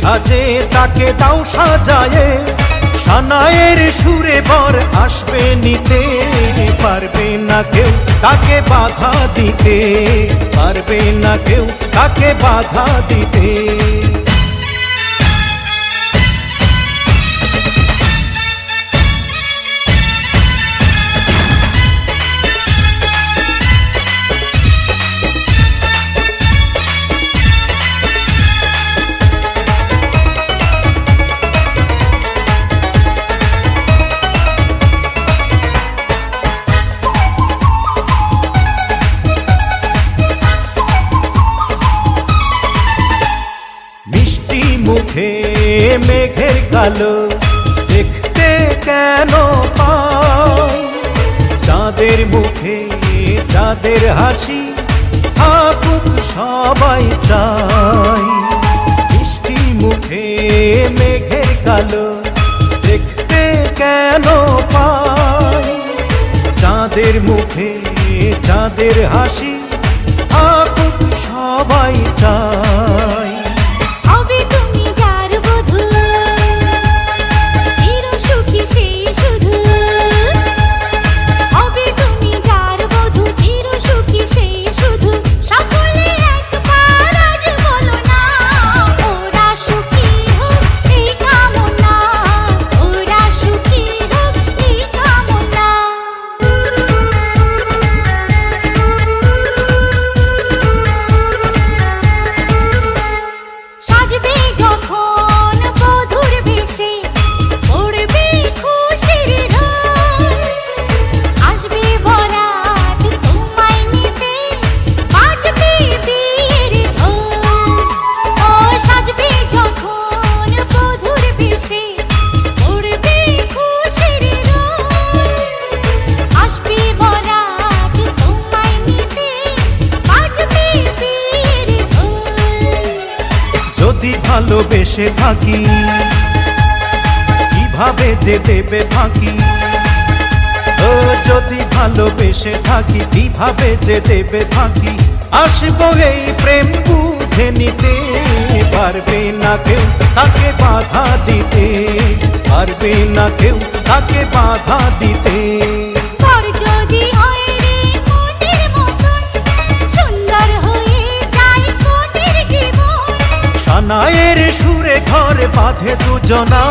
সাজে তাকে দাও সাজায়ে, সানায়ের সুরে বর আসবে নিতে। পারবে না কেউ তাকে বাধা দিতে, পারবে না কেউ তাকে বাধা দিতে। মুখে মেঘের কালো দেখতে কেন পাই, চাঁদের মুখে চাঁদের হাসি থাকুক সবাই চাই। মিষ্টি মুখে মেঘের কালো দেখতে কেন পাই, চাঁদের মুখে চাঁদের হাসি থাকুক সবাই চাই। যদি ভালোবেসে থাকি কিভাবে যে দেবে ফাঁকি, ও যদি ভালোবেসে থাকি কিভাবে যে দেবে ফাঁকি। আসবো এই প্রেম বুঝে নিতে, পারবে না কেউ তাকে বাধা দিতে, পারবে না কেউ তাকে বাধা দিতে। সানায়ের সুরে ঘর বাঁধে দুজনা।